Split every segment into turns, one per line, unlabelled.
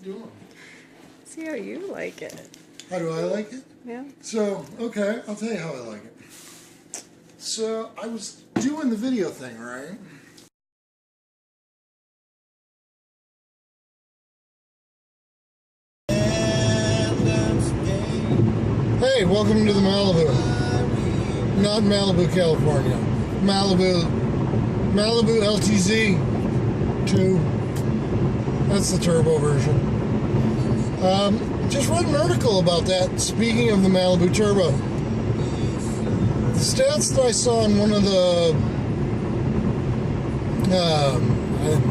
doing?
See how you like it.
How do I like it?
Yeah.
So, okay, I'll tell you how I like it. So, I was doing the video thing, right? Hey, welcome to the Malibu. Not Malibu, California. Malibu LTZ 2. That's the turbo version. Just read an article about that, speaking of the Malibu Turbo. The stats that I saw in one of the,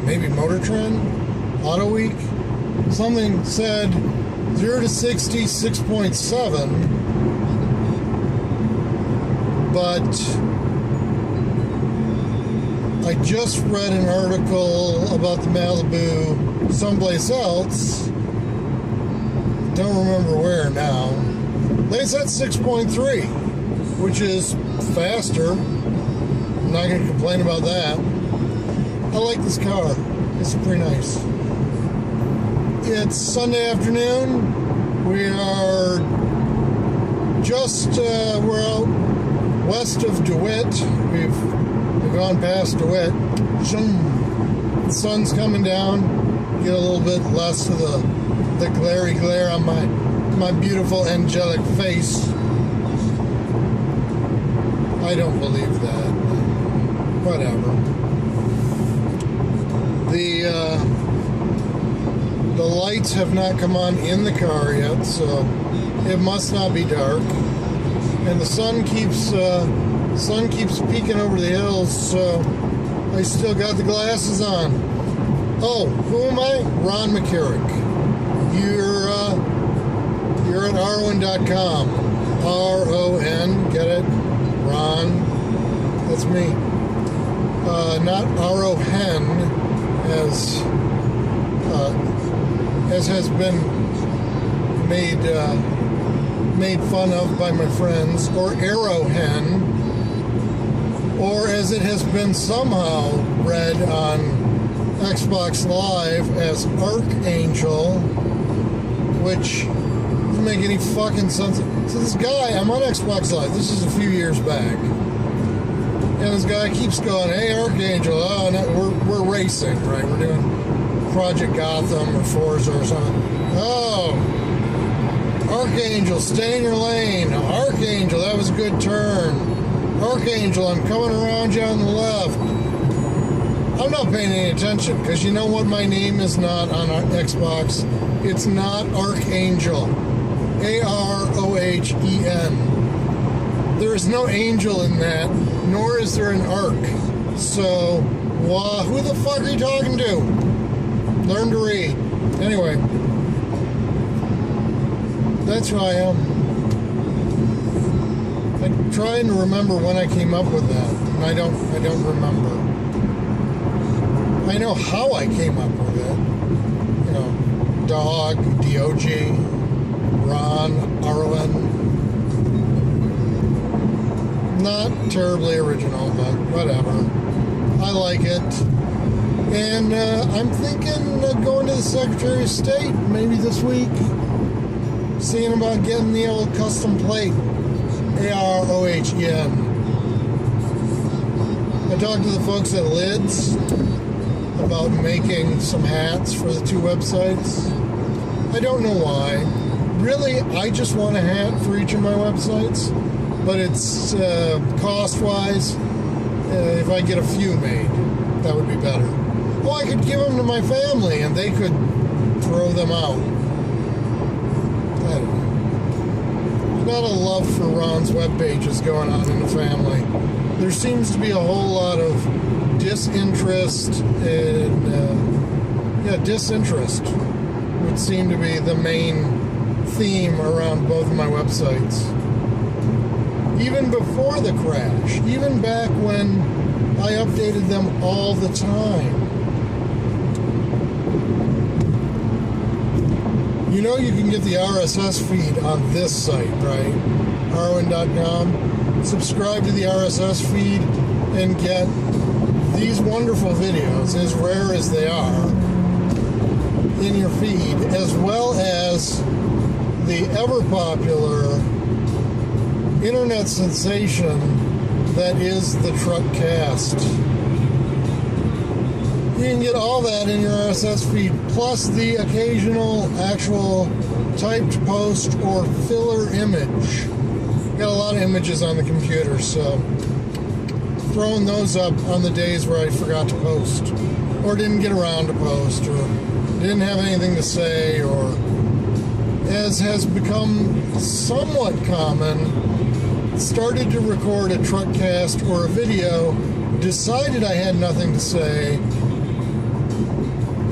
maybe Motor Trend, Auto Week, something said 0 to 60, 6.7, but I just read an article about the Malibu someplace else. Don't remember where now. They said 6.3, which is faster. I'm not going to complain about that. I like this car. It's pretty nice. It's Sunday afternoon. We are just, we're out west of DeWitt. We've gone past DeWitt. The sun's coming down. Get a little bit less of the glary glare on my beautiful angelic face. I don't believe that. Whatever. The lights have not come on in the car yet, so it must not be dark. And the sun keeps peeking over the hills, so I still got the glasses on. Oh, who am I? Ron McCarrick. You're at Arwen.com. R-O-N, get it? Ron. That's me. Not R-O-Hen, as has been made fun of by my friends, or Arrowhen, or as it has been somehow read on Xbox Live as Archangel, which doesn't make any fucking sense. So this guy, I'm on Xbox Live, this is a few years back, and this guy keeps going, hey, Archangel, oh, no, we're racing, right? We're doing Project Gotham or Forza or something. Oh, Archangel, stay in your lane. Archangel, that was a good turn. Archangel, I'm coming around you on the left. I'm not paying any attention, because you know what my name is not on Xbox? It's not Archangel. A-R-O-H-E-N. There is no angel in that, nor is there an arc. So, who the fuck are you talking to? Learn to read. Anyway, that's who I am. I'm trying to remember when I came up with that, and I don't remember. I know how I came up with it. You know, dog, D-O-G, Ron, R-O-N. Not terribly original, but whatever. I like it. And I'm thinking of going to the Secretary of State maybe this week. Seeing about getting the old custom plate. A-R-O-H-E-N. I talked to the folks at Lids about making some hats for the two websites. I don't know why. Really, I just want a hat for each of my websites. But it's cost-wise, if I get a few made, that would be better. Well, I could give them to my family and they could throw them out. I don't know. There's not a love for Ron's web pages going on in the family. There seems to be a whole lot of disinterest and, disinterest would seem to be the main theme around both of my websites. Even before the crash, even back when I updated them all the time. You know you can get the RSS feed on this site, right? Arwen.com. Subscribe to the RSS feed and get these wonderful videos, as rare as they are, in your feed, as well as the ever popular internet sensation that is the Truckcast. You can get all that in your RSS feed, plus the occasional actual typed post or filler image. Got a lot of images on the computer, so throwing those up on the days where I forgot to post, or didn't get around to post, or didn't have anything to say, or, as has become somewhat common, started to record a Truckcast or a video, decided I had nothing to say,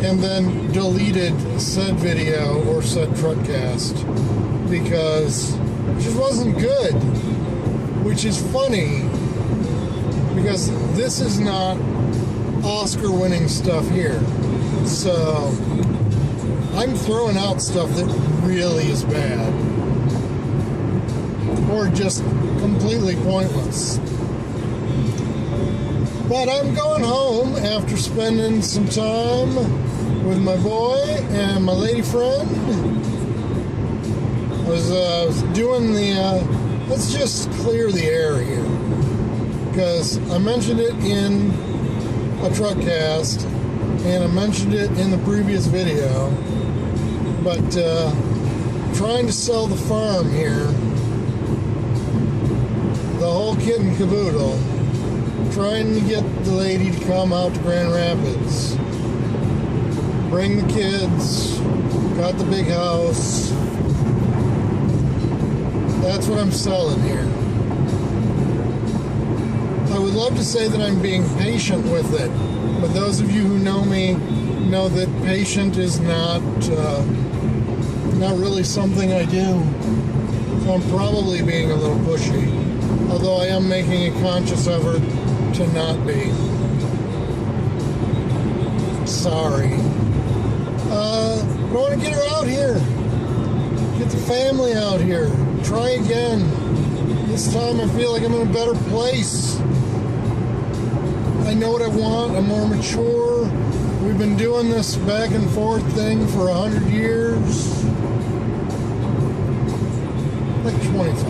and then deleted said video or said Truckcast because it just wasn't good. Which is funny because this is not Oscar-winning stuff here. So I'm throwing out stuff that really is bad or just completely pointless. But I'm going home after spending some time with my boy and my lady friend. I was doing the, let's just clear the air here, because I mentioned it in a Truckcast, and I mentioned it in the previous video, but trying to sell the farm here, the whole kit and caboodle, trying to get the lady to come out to Grand Rapids, bring the kids, got the big house. That's what I'm selling here. I would love to say that I'm being patient with it, but those of you who know me know that patient is not really something I do. So I'm probably being a little pushy, although I am making a conscious effort to not be. Sorry. I want to get her out here. Get the family out here. Try again. This time I feel like I'm in a better place. I know what I want. I'm more mature. We've been doing this back and forth thing for 100 years. Like 25.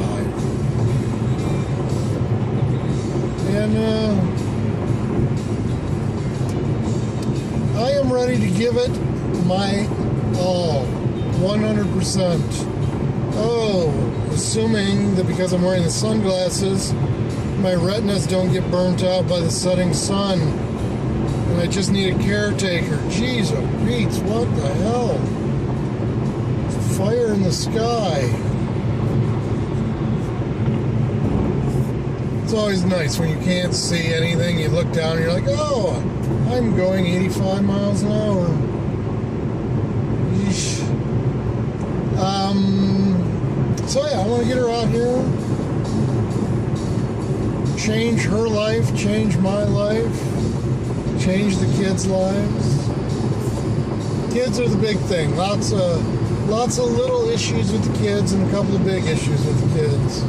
And I am ready to give it my all, 100%. Oh, assuming that because I'm wearing the sunglasses, my retinas don't get burnt out by the setting sun, and I just need a caretaker. Jeez, oh Pete's, what the hell? It's fire in the sky. It's always nice when you can't see anything. You look down and you're like, oh, I'm going 85 miles an hour. Yeesh. So yeah, I want to get her out here. Change her life, change my life, change the kids' lives. Kids are the big thing. Lots of little issues with the kids and a couple of big issues with the kids.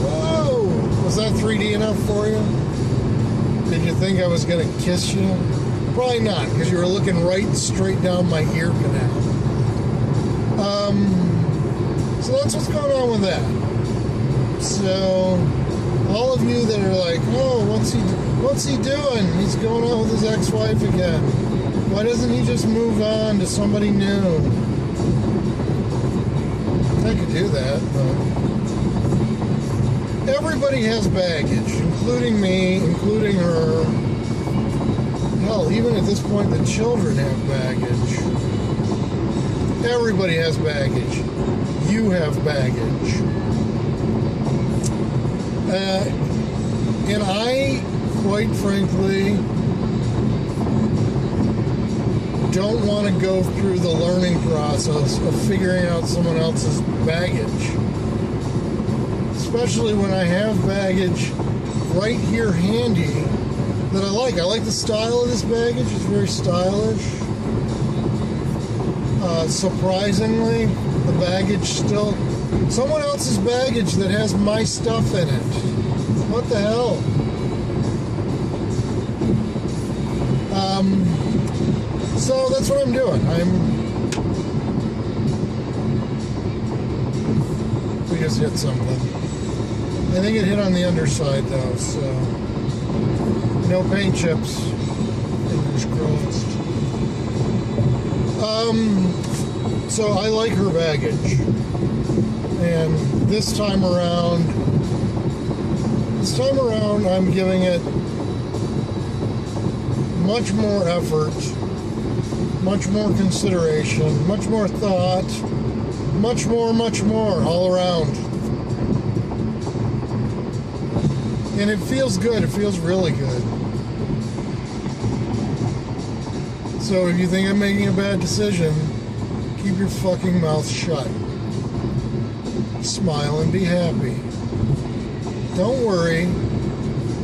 Whoa! Was that 3D enough for you? Did you think I was going to kiss you? Probably not, because you were looking right straight down my ear canal. So that's what's going on with that. So, all of you that are like, oh, what's he doing? He's going out with his ex-wife again. Why doesn't he just move on to somebody new? I could do that, but everybody has baggage, including me, including her. Hell, even at this point, the children have baggage. Everybody has baggage. You have baggage. And I, quite frankly, don't want to go through the learning process of figuring out someone else's baggage. Especially when I have baggage right here handy that I like. I like the style of this baggage. It's very stylish. Surprisingly, the baggage still... Someone else's baggage that has my stuff in it. What the hell? So that's that's what I'm doing. We just hit something. I think it hit on the underside though, so no paint chips. Fingers crossed. So I like her baggage, and this time around I'm giving it much more effort, much more consideration, much more thought, much more all around. And it feels good. It feels really good. So if you think I'm making a bad decision, keep your fucking mouth shut. Smile and be happy. Don't worry.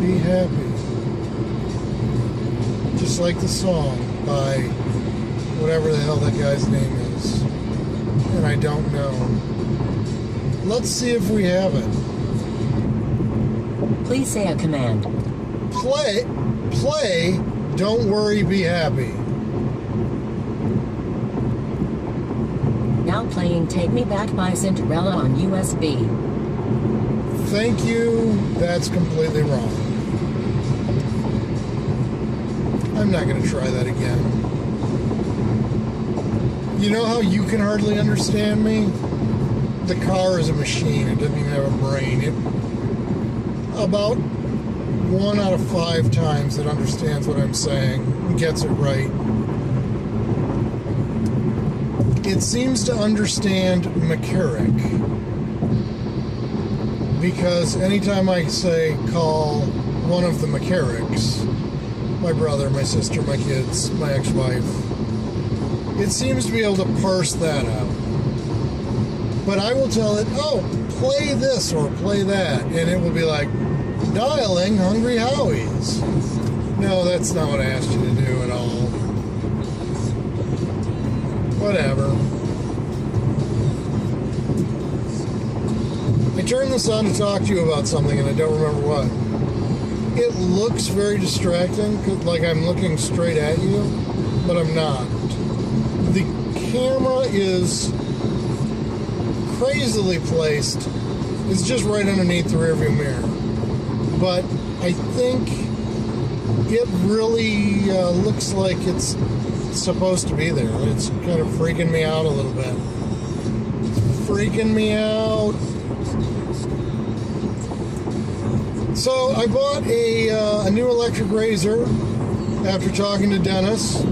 Be happy. Just like the song by whatever the hell that guy's name is. And I don't know. Let's see if we have it.
Please say a command.
Play, don't worry, be happy.
Now playing Take Me Back by Cinderella on USB.
Thank you. That's completely wrong. I'm not going to try that again. You know how you can hardly understand me? The car is a machine. It doesn't even have a brain. About 1 out of 5 times it understands what I'm saying and gets it right. It seems to understand McCarrick, because anytime I say call one of the McCarricks, my brother, my sister, my kids, my ex-wife, it seems to be able to parse that out. But I will tell it, oh, play this or play that, and it will be like, dialing Hungry Howie's. No, that's not what I asked you to do at all. Whatever. I turned this on to talk to you about something and I don't remember what. It looks very distracting, like I'm looking straight at you, but I'm not. The camera is crazily placed. It's just right underneath the rearview mirror. But I think it really looks like it's supposed to be there. It's kind of freaking me out a little bit. It's freaking me out. So I bought a new electric razor after talking to Dennis.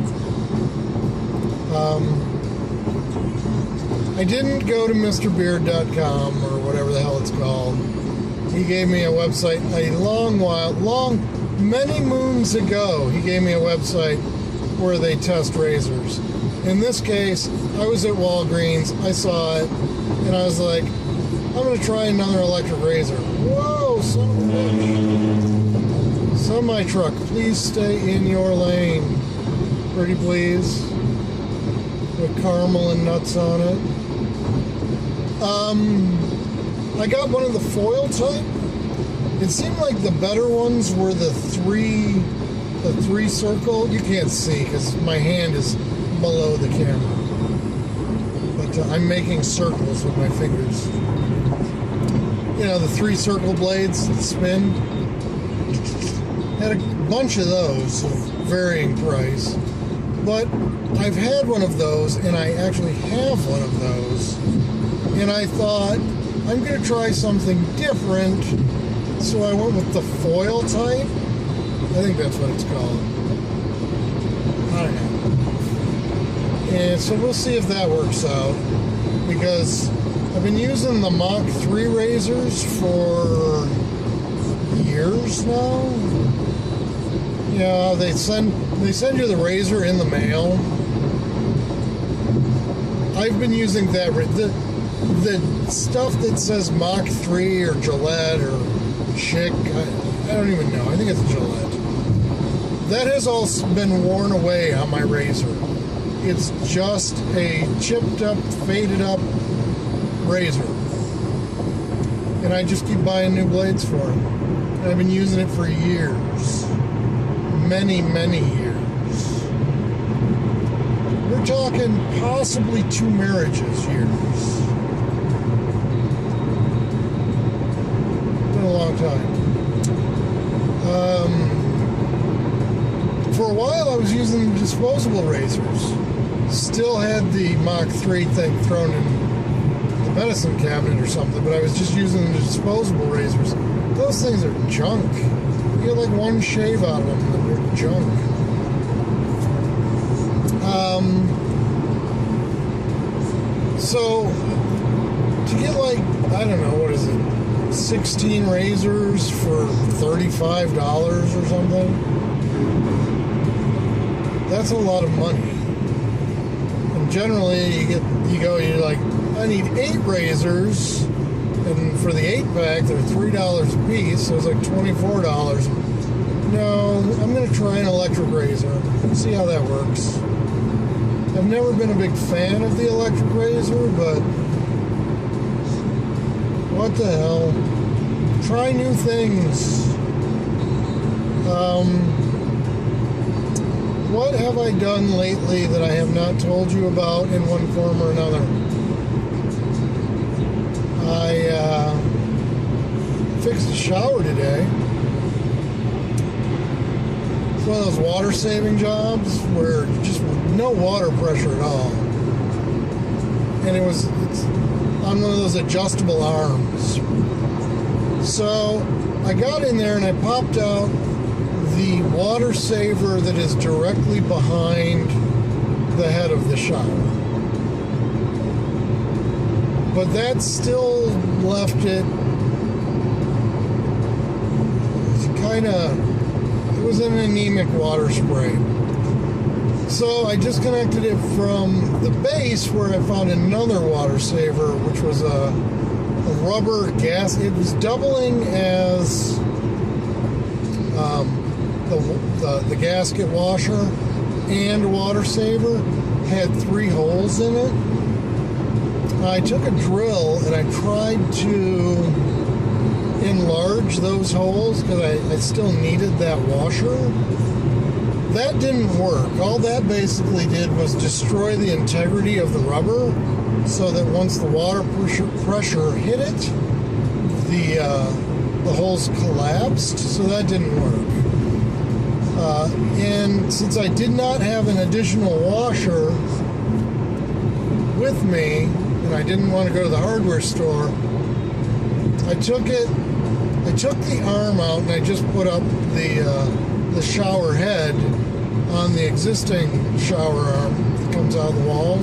I didn't go to MrBeard.com or whatever the hell it's called. He gave me a website many moons ago. He gave me a website where they test razors. In this case, I was at Walgreens, I saw it, and I was like, I'm going to try another electric razor. Whoa, son of a bitch. Semi-truck, please stay in your lane. Pretty please. With caramel and nuts on it. I got one of the foil type. It seemed like the better ones were the three circle. You can't see because my hand is below the camera. But I'm making circles with my fingers. You know, the 3 circle blades that spin. Had a bunch of those of varying price. But I've had one of those, and I actually have one of those. And I thought, I'm going to try something different. So I went with the foil type. I think that's what it's called. I don't know. And so we'll see if that works out. Because I've been using the Mach 3 razors for years now. Yeah, they send you the razor in the mail. I've been using that. The stuff that says Mach 3 or Gillette or Chic, I don't even know. I think it's Gillette. That has all been worn away on my razor. It's just a chipped up, faded up razor. And I just keep buying new blades for it. And I've been using it for years. Many, many years. We're talking possibly 2 marriages years. Been a long time. For a while, I was using disposable razors. Still had the Mach 3 thing thrown in the medicine cabinet or something, but I was just using the disposable razors. Those things are junk. You get like one shave out of them, and they're junk. So, to get like, I don't know, what is it, 16 razors for $35 or something? That's a lot of money. And generally, you're like, I need 8 razors, and for the 8-pack, they're $3 a piece, so it's like $24. No, I'm going to try an electric razor, see how that works. I've never been a big fan of the electric razor, but what the hell? Try new things. What have I done lately that I have not told you about in one form or another? I fixed a shower today. It's one of those water saving jobs where just no water pressure at all. And it's on one of those adjustable arms. So I got in there and I popped out the water saver that is directly behind the head of the shower. But that still left it it was an anemic water spray. So I disconnected it from the base where I found another water saver, which was a rubber gas. It was doubling as the gasket washer and water saver. Had 3 holes in it. I took a drill and I tried to enlarge those holes because I still needed that washer. That didn't work. All that basically did was destroy the integrity of the rubber, so that once the water pressure hit it, the holes collapsed, so that didn't work. And since I did not have an additional washer with me, and I didn't want to go to the hardware store, I took the arm out and I just put up the shower head on the existing shower arm that comes out of the wall.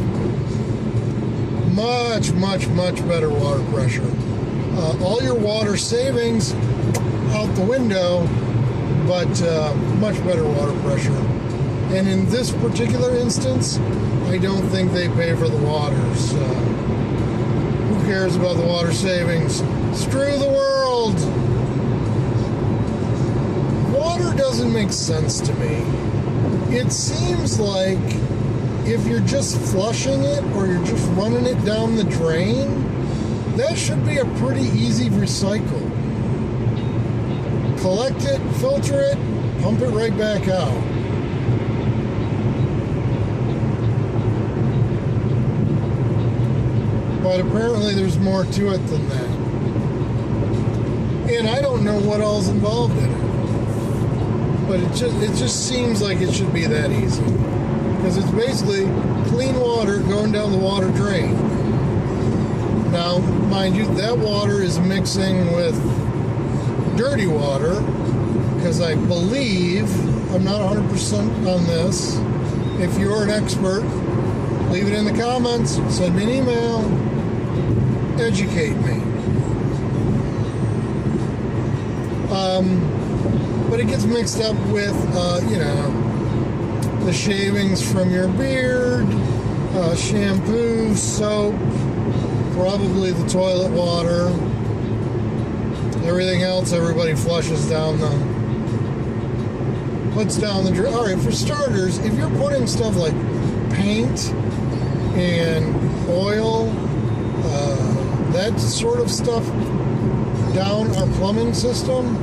Much, much, much better water pressure. All your water savings out the window, but much better water pressure. And in this particular instance, I don't think they pay for the water. So who cares about the water savings? Screw the world! Water doesn't make sense to me. It seems like if you're just flushing it or you're just running it down the drain, that should be a pretty easy recycle. Collect it, filter it, pump it right back out. But apparently there's more to it than that. And I don't know what all's involved in it. But it just seems like it should be that easy. Because it's basically clean water going down the water drain. Now, mind you, that water is mixing with dirty water, because I believe, I'm not 100% on this, if you're an expert, leave it in the comments, send me an email, educate me. But it gets mixed up with, the shavings from your beard, shampoo, soap, probably the toilet water, everything else everybody flushes down puts down the drain. All right, for starters, if you're putting stuff like paint and oil, that sort of stuff down our plumbing system,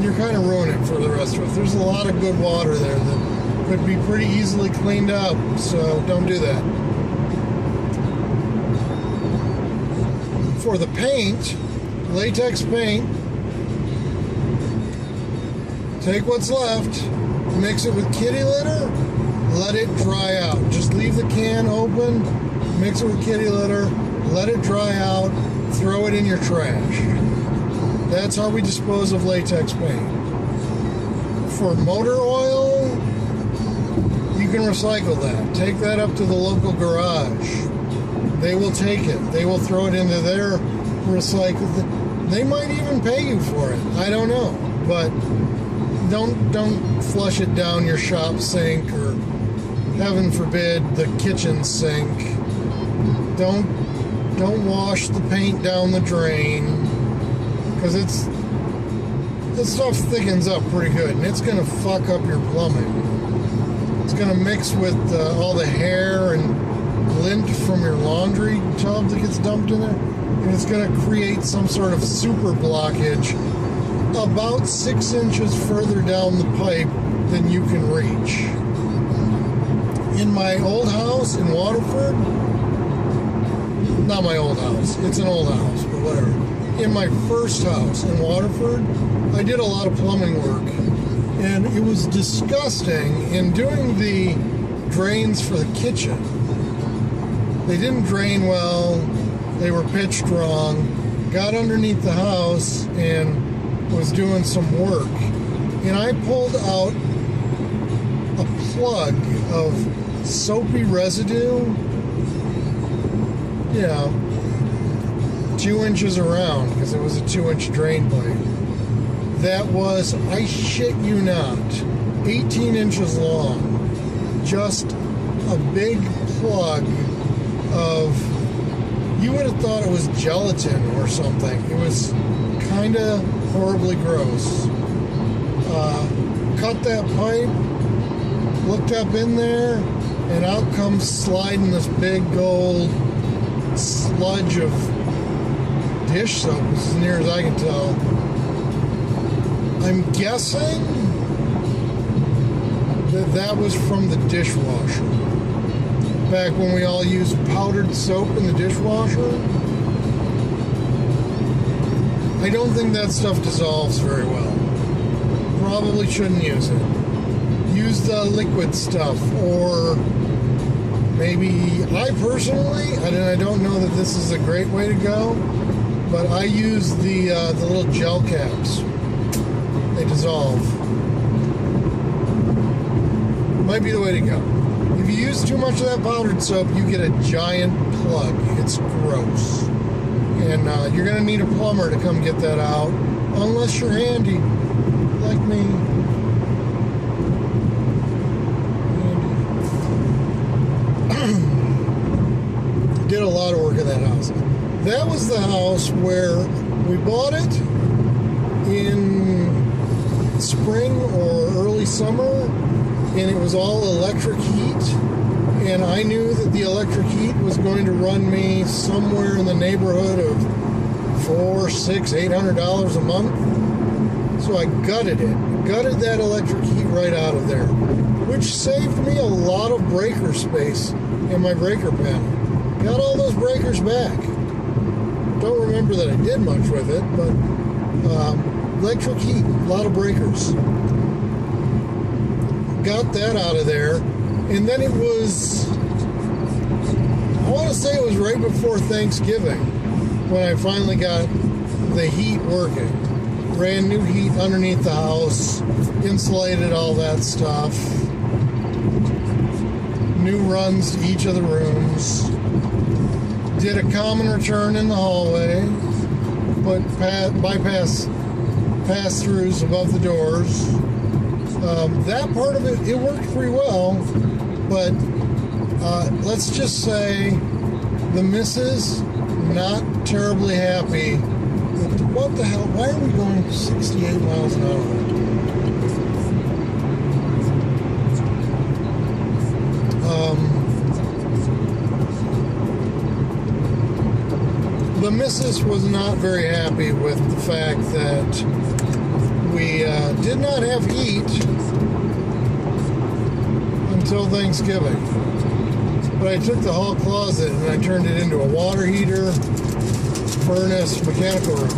you're kind of ruining it for the rest of us. There's a lot of good water there that Could be pretty easily cleaned up, so don't do that. For the paint, latex paint, take what's left, mix it with kitty litter, let it dry out. Just leave the can open, mix it with kitty litter, let it dry out, throw it in your trash. That's how we dispose of latex paint. For motor oil, you can recycle that. Take that up to the local garage. They will take it. They will throw it into their recycle. They might even pay you for it. I don't know. But don't flush it down your shop sink or, heaven forbid, the kitchen sink. Don't wash the paint down the drain, because this stuff thickens up pretty good, and it's gonna fuck up your plumbing. It's gonna mix with all the hair and lint from your laundry tub that gets dumped in there, and it's gonna create some sort of super blockage about 6 inches further down the pipe than you can reach. In my old house in Waterford, not my old house, it's an old house, but whatever. In my first house in Waterford, I did a lot of plumbing work, and it was disgusting. In doing the drains for the kitchen, they didn't drain well, they were pitched wrong, got underneath the house and was doing some work, and I pulled out a plug of soapy residue, 2 inches around, because it was a 2-inch drain pipe. That was, I shit you not, 18 inches long. Just a big plug of, you would have thought it was gelatin or something. It was kind of horribly gross. Cut that pipe, looked up in there, and out comes sliding this big gold sludge of dish soap, as near as I can tell. I'm guessing that was from the dishwasher. Back when we all used powdered soap in the dishwasher. I don't think that stuff dissolves very well. Probably shouldn't use it. Use the liquid stuff, or maybe, I personally, I don't know that this is a great way to go, but I use the little gel caps. They dissolve. Might be the way to go. If you use too much of that powdered soap, you get a giant plug. It's gross. And you're going to need a plumber to come get that out, unless you're handy, like me. Did a lot of work in that house. That was the house where we bought it in spring or early summer, and it was all electric heat, and I knew that the electric heat was going to run me somewhere in the neighborhood of $400, $600, $800 a month. So I gutted that electric heat right out of there, which saved me a lot of breaker space in my breaker panel. Got all those breakers back. Don't remember that I did much with it, but electric heat, a lot of breakers. Got that out of there, and then it was, I want to say it was right before Thanksgiving when I finally got the heat working. Ran new heat underneath the house, insulated all that stuff. New runs to each of the rooms. Did a common return in the hallway, put bypass pass-throughs above the doors. That part of it worked pretty well, but let's just say the missus not terribly happy. What the hell? Why are we going 68 miles an hour? The missus was not very happy with the fact that we did not have heat until Thanksgiving. But I took the hall closet and I turned it into a water heater, furnace, mechanical room.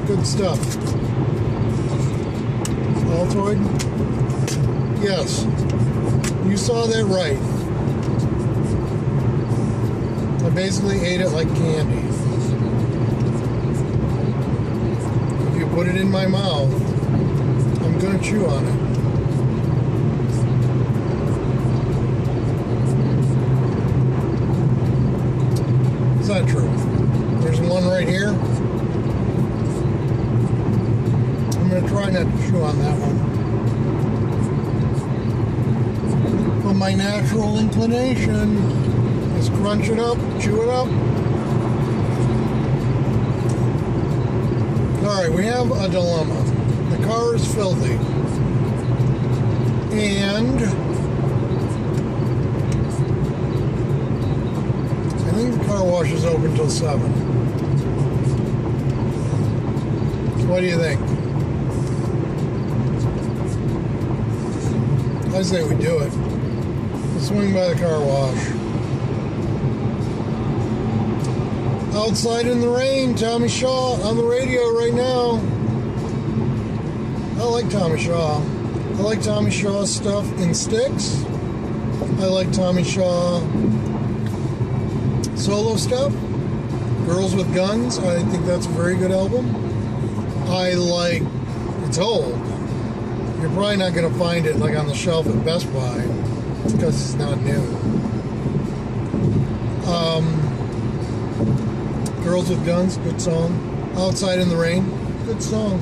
Good stuff. Altoid? Yes. You saw that right. I basically ate it like candy. If you put it in my mouth, I'm gonna chew on it. It's not true. There's one right here. I'm gonna try not to chew on that one. But my natural inclination is crunch it up, chew it up. Alright, we have a dilemma. The car is filthy. And I think the car wash is open till 7. What do you think? I say we do it. Swing by the car wash. Outside in the rain, Tommy Shaw on the radio right now. I like Tommy Shaw. I like Tommy Shaw's stuff in Styx. I like Tommy Shaw solo stuff. Girls with Guns. I think that's a very good album. I like, it's old. You're probably not going to find it like on the shelf at Best Buy because it's not new. Girls with Guns, good song. Outside in the Rain, good song.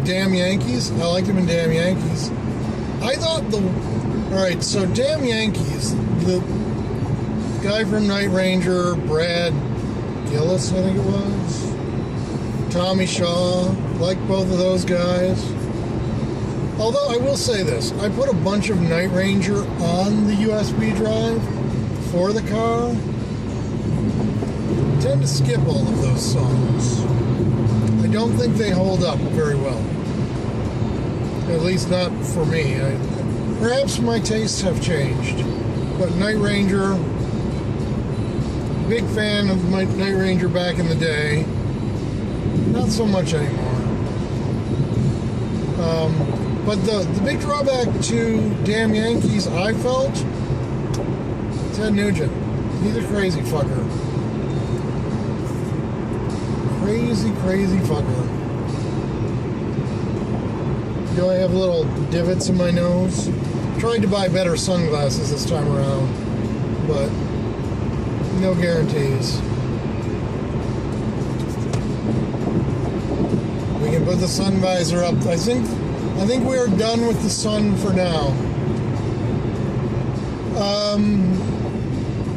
Damn Yankees, I liked him in Damn Yankees. I thought alright, so Damn Yankees, the guy from Night Ranger, Brad Gillis, I think it was. Tommy Shaw, like both of those guys. Although I will say this, I put a bunch of Night Ranger on the USB drive for the car. I tend to skip all of those songs. I don't think they hold up very well. At least not for me. Perhaps my tastes have changed. But Night Ranger, big fan of my Night Ranger back in the day. Not so much anymore. But the big drawback to Damn Yankees, I felt, Ted Nugent. He's a crazy fucker. Crazy fucker. Do I have little divots in my nose? Tried to buy better sunglasses this time around, but no guarantees. We can put the sun visor up. I think we are done with the sun for now.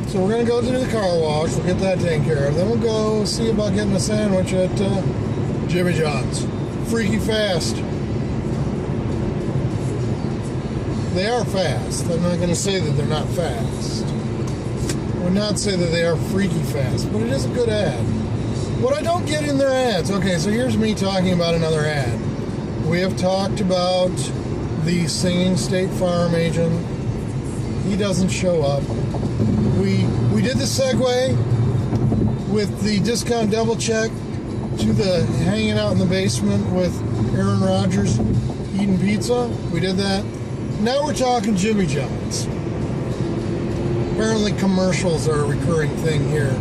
So we're gonna go to the car wash. We'll get that taken care of. Then we'll go see about getting a sandwich at Jimmy John's. Freaky fast. They are fast. I'm not gonna say that they're not fast. I would not say that they are freaky fast, but it is a good ad. What I don't get in their ads. Okay, so here's me talking about another ad. We have talked about the singing State Farm agent. He doesn't show up. We did the segue with the discount double check to the hanging out in the basement with Aaron Rodgers eating pizza. We did that. Now we're talking Jimmy John's. Apparently commercials are a recurring thing here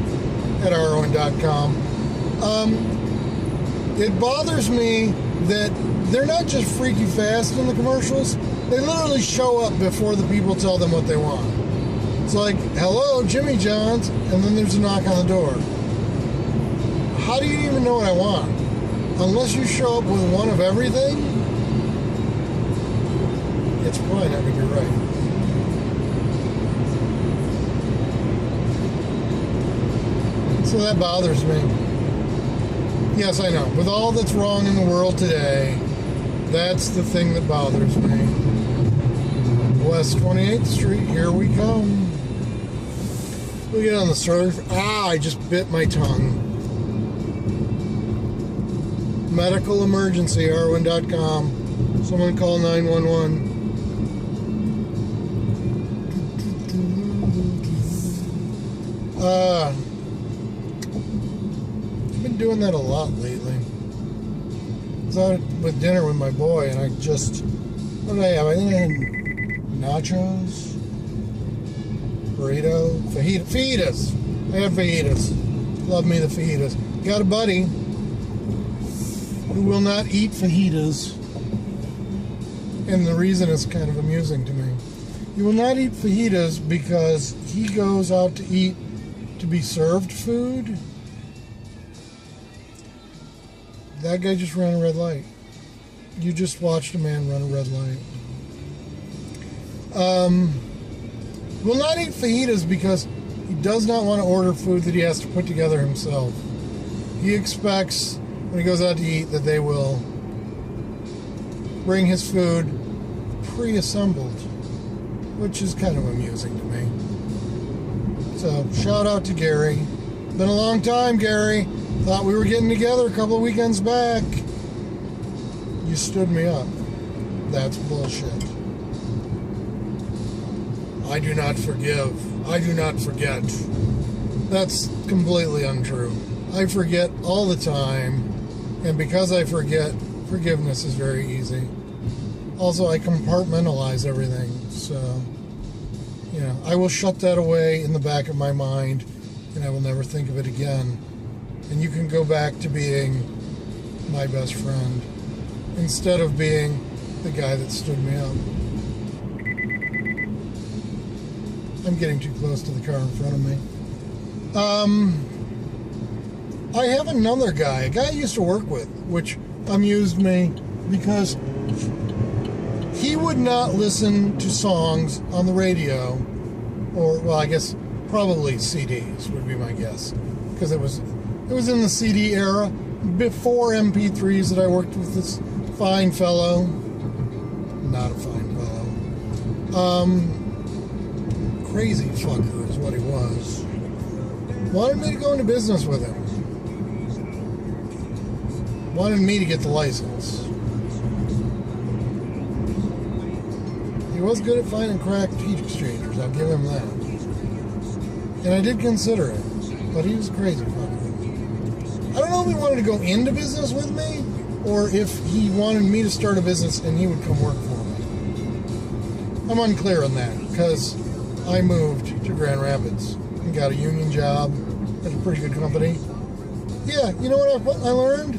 at RON.com. It bothers me that they're not just freaky fast in the commercials. They literally show up before the people tell them what they want. It's like, hello, Jimmy John's, and then there's a knock on the door. How do you even know what I want? Unless you show up with one of everything, it's probably not going to be right. So that bothers me. Yes, I know. With all that's wrong in the world today, that's the thing that bothers me. West 28th Street, here we come. We get on the surf. I just bit my tongue. Medical emergency, RON.com. Someone call 911. I've been doing that a lot lately. I was out with dinner with my boy, and what did I have? I think I had nachos, burrito, fajitas. I had fajitas. Love me the fajitas. Got a buddy who will not eat fajitas, and the reason is kind of amusing to me. He will not eat fajitas because he goes out to eat to be served food. That guy just ran a red light. You just watched a man run a red light. Will not eat fajitas because he does not want to order food that he has to put together himself. He expects when he goes out to eat that they will bring his food pre-assembled, which is kind of amusing to me. So, shout out to Gary. Been a long time, Gary. Thought we were getting together a couple of weekends back. You stood me up. That's bullshit. I do not forgive. I do not forget. That's completely untrue. I forget all the time, and because I forget, forgiveness is very easy. Also, I compartmentalize everything, so, I will shut that away in the back of my mind, and I will never think of it again. And you can go back to being my best friend instead of being the guy that stood me up. I'm getting too close to the car in front of me. I have another guy, a guy I used to work with, which amused me because he would not listen to songs on the radio, or, well, I guess probably CDs would be my guess, because it was in the CD era, before MP3s, that I worked with this fine fellow. Not a fine fellow. Crazy fucker is what he was. Wanted me to go into business with him. Wanted me to get the license. He was good at finding cracked heat exchangers, I'll give him that. And I did consider it, but he was a crazy fucker. I don't know if he wanted to go into business with me, or if he wanted me to start a business and he would come work for me. I'm unclear on that, because I moved to Grand Rapids and got a union job at a pretty good company. Yeah, you know what I learned?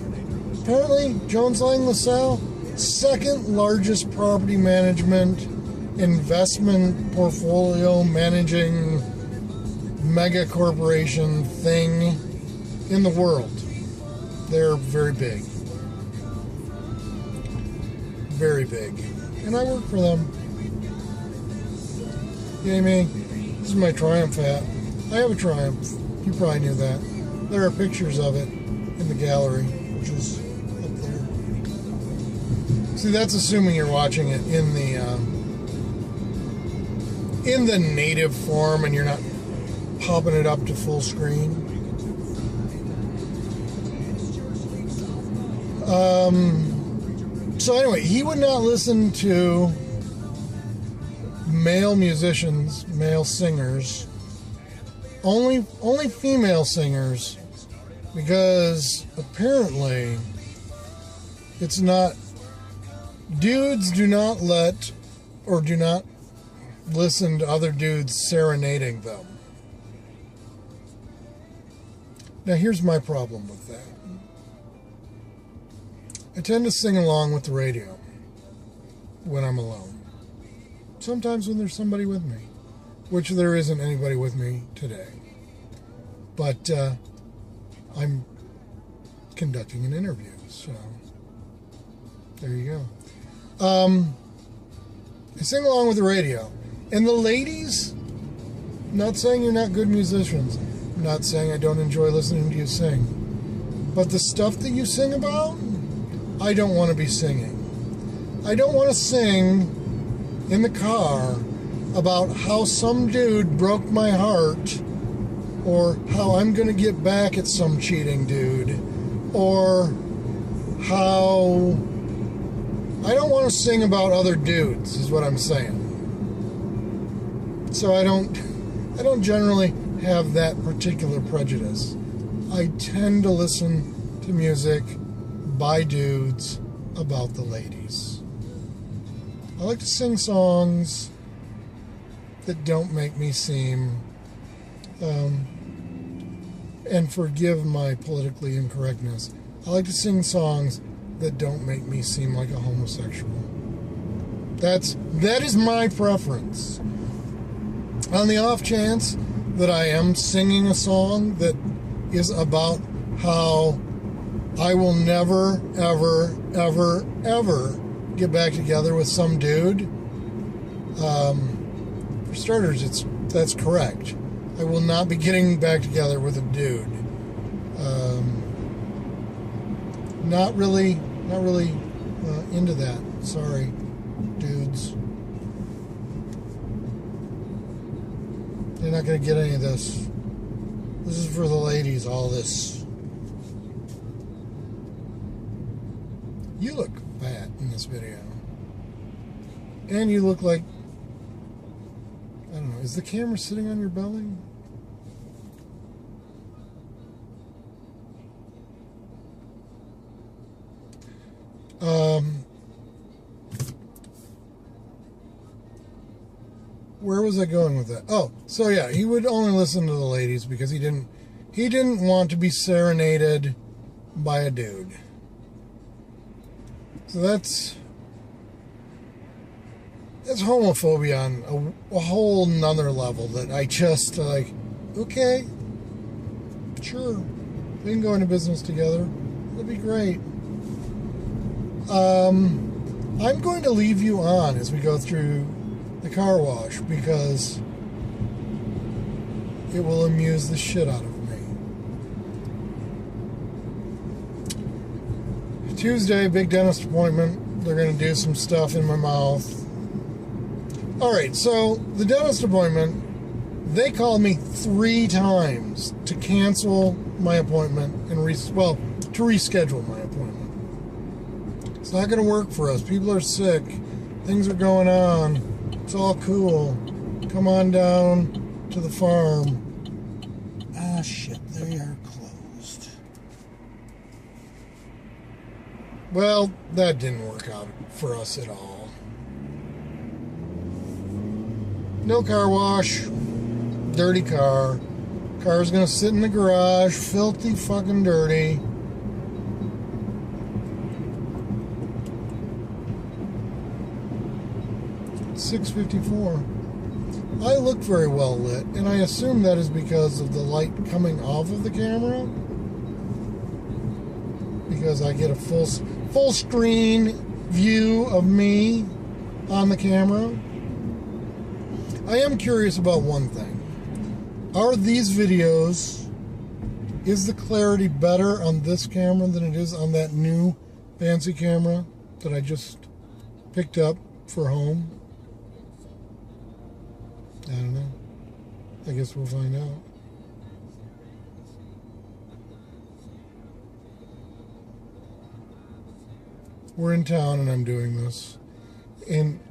Apparently, Jones Lang LaSalle, second largest property management, investment portfolio managing mega corporation thing in the world. They're very big. Very big. And I work for them. You know what I mean? This is my Triumph hat. I have a Triumph. You probably knew that. There are pictures of it in the gallery, which is up there. See, that's assuming you're watching it in the native form and you're not popping it up to full screen. So anyway, he would not listen to male musicians, male singers, only female singers, because apparently it's not, dudes do not listen to other dudes serenading them. Now here's my problem with that. I tend to sing along with the radio when I'm alone. Sometimes when there's somebody with me, which there isn't anybody with me today. But I'm conducting an interview, so there you go. I sing along with the radio. And the ladies, not saying you're not good musicians, I'm not saying I don't enjoy listening to you sing, but the stuff that you sing about, I don't want to be singing. I don't want to sing in the car about how some dude broke my heart, or how I'm going to get back at some cheating dude, or how I don't want to sing about other dudes, is what I'm saying. So I don't generally have that particular prejudice. I tend to listen to music by dudes about the ladies. I like to sing songs that don't make me seem, and forgive my politically incorrectness, I like to sing songs that don't make me seem like a homosexual. That is my preference. On the off chance that I am singing a song that is about how I will never, ever, ever, ever get back together with some dude, for starters, that's correct. I will not be getting back together with a dude. Not really into that. Sorry, dudes. You're not going to get any of this. This is for the ladies, all this. You look fat in this video. And you look like, I don't know, is the camera sitting on your belly? Where was I going with that? Oh, so yeah, he would only listen to the ladies because he didn't want to be serenaded by a dude. So that's homophobia on a whole nother level that I just like, okay, sure, we can go into business together. That'd be great. I'm going to leave you on as we go through the car wash because it will amuse the shit out of me. Tuesday, big dentist appointment. They're going to do some stuff in my mouth. Alright, so the dentist appointment, they called me 3 times to cancel my appointment and to reschedule my appointment. It's not going to work for us. People are sick. Things are going on. It's all cool. Come on down to the farm. Ah, shit, they are closed. Well, that didn't work out for us at all. No car wash. Dirty car. Car's gonna sit in the garage. Filthy fucking dirty. $6.54. I look very well lit, and I assume that is because of the light coming off of the camera. Because I get a full screen view of me on the camera. I am curious about one thing. Are these videos, is the clarity better on this camera than it is on that new fancy camera that I just picked up for home? I don't know. I guess we'll find out. We're in town and I'm doing this. And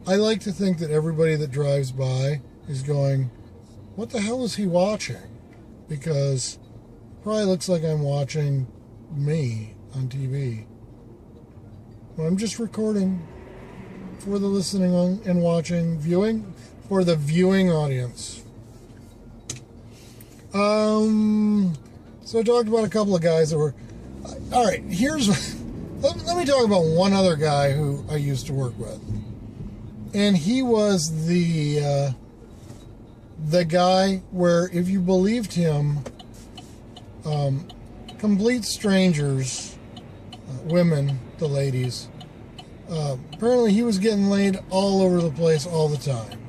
I like to think that everybody that drives by is going, what the hell is he watching? Because it probably looks like I'm watching me on TV. But I'm just recording for the listening and watching, viewing, for the viewing audience. So I talked about a couple of guys that were... All right, let me talk about one other guy who I used to work with. And he was the guy where, if you believed him, complete strangers, women, the ladies, apparently he was getting laid all over the place all the time.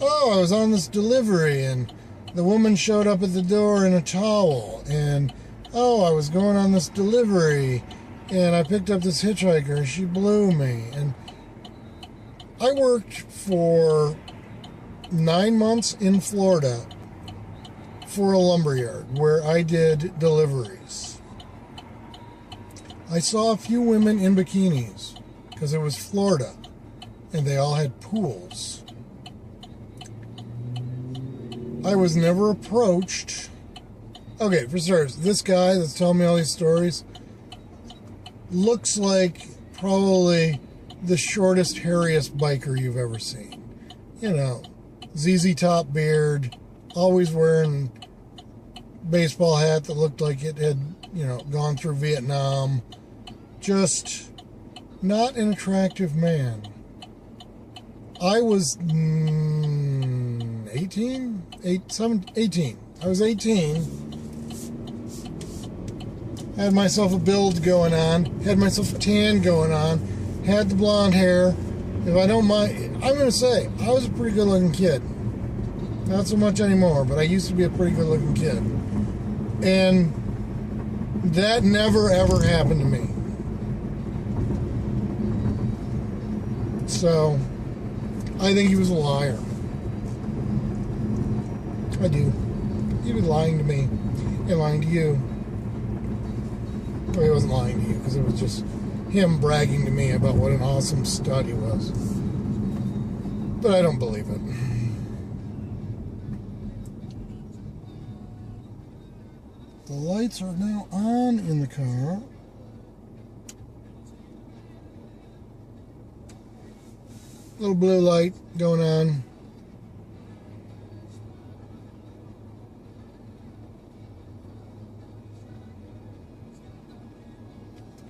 Oh, I was on this delivery and the woman showed up at the door in a towel, and oh, I was going on this delivery and I picked up this hitchhiker and she blew me. And I worked for 9 months in Florida for a lumberyard where I did deliveries. I saw a few women in bikinis because it was Florida, and they all had pools. I was never approached. Okay, for starters, this guy that's telling me all these stories looks like probably the shortest, hairiest biker you've ever seen. You know, ZZ Top beard, always wearing baseball hat that looked like it had, you know, gone through Vietnam. Just not an attractive man. I was 18. I was 18. Had myself a build going on. Had myself a tan going on. Had the blonde hair. If I don't mind, I'm going to say, I was a pretty good looking kid. Not so much anymore, but I used to be a pretty good looking kid. And that never ever happened to me. So, I think he was a liar. I do. He was lying to me and lying to you. Well, he wasn't lying to you because it was just him bragging to me about what an awesome stud he was. But I don't believe it. The lights are now on in the car. Little blue light going on.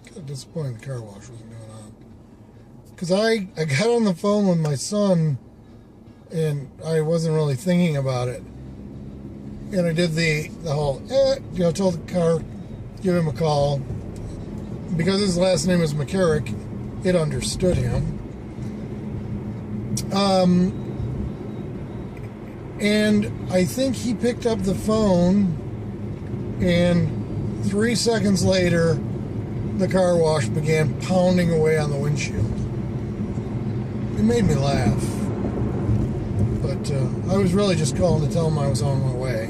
Kind of disappointed the car wash wasn't going on. Because I got on the phone with my son and I wasn't really thinking about it. And I did the whole, told the car, give him a call. Because his last name is McCarrick, it understood him. And I think he picked up the phone, and 3 seconds later, the car wash began pounding away on the windshield. It made me laugh. But I was really just calling to tell him I was on my way.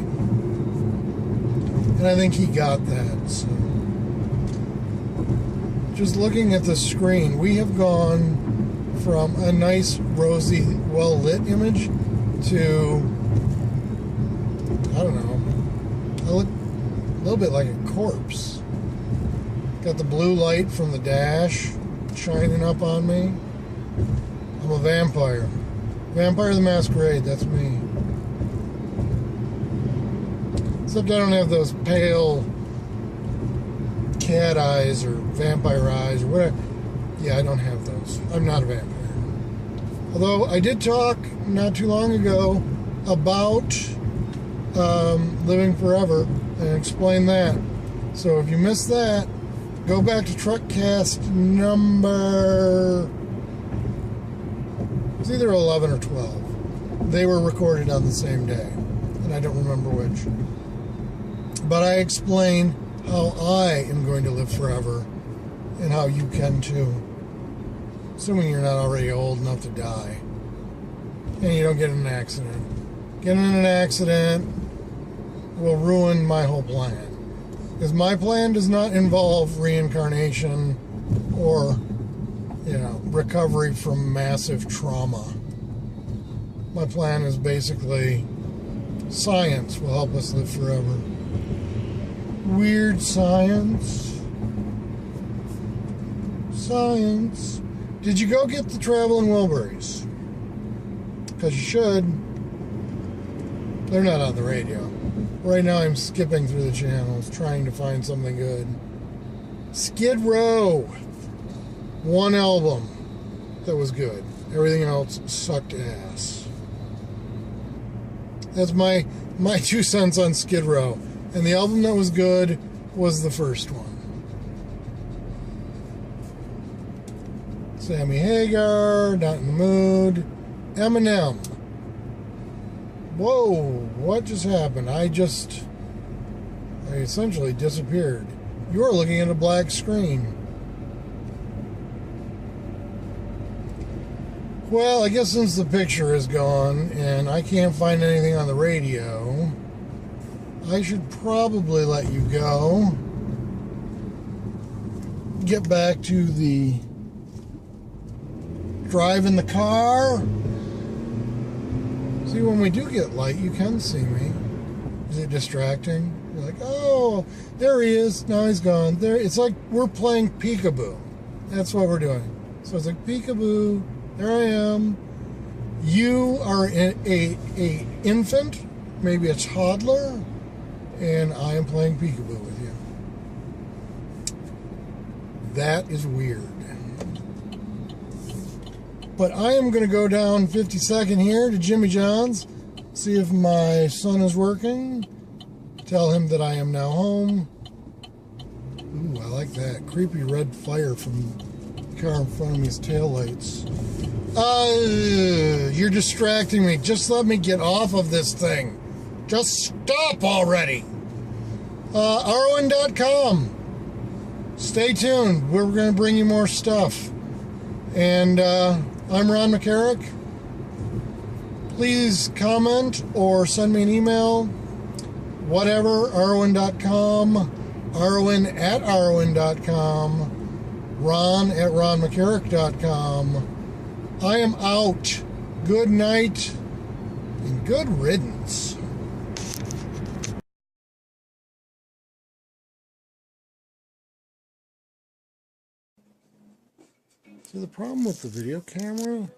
And I think he got that. So. Just looking at the screen, we have gone from a nice, rosy, well-lit image to, I don't know, I look a little bit like a corpse. Got the blue light from the dash shining up on me. I'm a vampire. Vampire the Masquerade, that's me. Except I don't have those pale cat eyes or vampire eyes or whatever. Yeah, I don't have those. I'm not a vampire. Although I did talk not too long ago about living forever and explain that. So if you missed that, go back to Truckcast number... It was either 11 or 12. They were recorded on the same day, and I don't remember which. But I explain how I am going to live forever and how you can too. Assuming you're not already old enough to die. And you don't get in an accident. Getting in an accident will ruin my whole plan. Because my plan does not involve reincarnation or, recovery from massive trauma. My plan is basically science will help us live forever. Weird science. Science. Did you go get the Traveling Wilburys? Because you should. They're not on the radio. Right now I'm skipping through the channels trying to find something good. Skid Row. One album that was good. Everything else sucked ass. That's my 2 cents on Skid Row. And the album that was good was the first one. Sammy Hagar, Not in the Mood, Eminem. Whoa, what just happened? I essentially disappeared. You're looking at a black screen. Well, I guess since the picture is gone and I can't find anything on the radio, I should probably let you go. Get back to the driving the car. See, when we do get light, you can see me. Is it distracting? You're like, oh, there he is. Now he's gone. There. It's like we're playing peekaboo. That's what we're doing. So it's like peekaboo. There I am. You are a infant, maybe a toddler, and I am playing peekaboo with you. That is weird. But I am going to go down 52nd here to Jimmy John's, see if my son is working, tell him that I am now home. Ooh, I like that. Creepy red fire from the car in front of me's taillights. You're distracting me. Just let me get off of this thing. Just stop already. Arwen.com. Stay tuned. We're going to bring you more stuff. And I'm Ron McCarrick. Please comment or send me an email. Whatever. Arwen.com. Arwen@Arwen.com. Ron@RonMcCarrick.com. I am out. Good night and good riddance. See, the problem with the video camera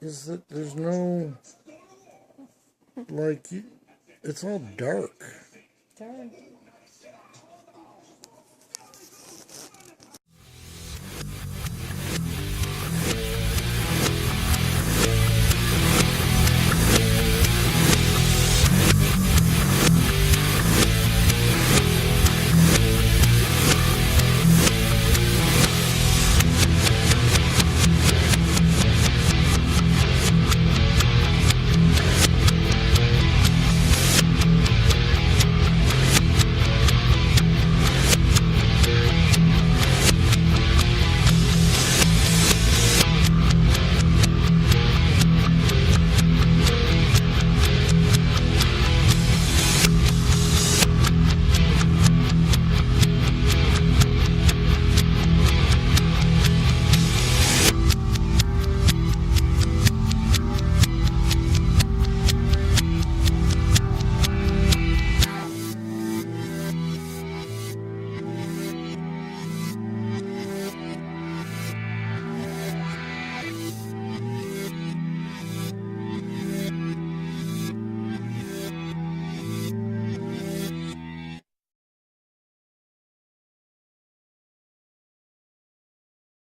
is that there's no, like, it's all dark.
Darn.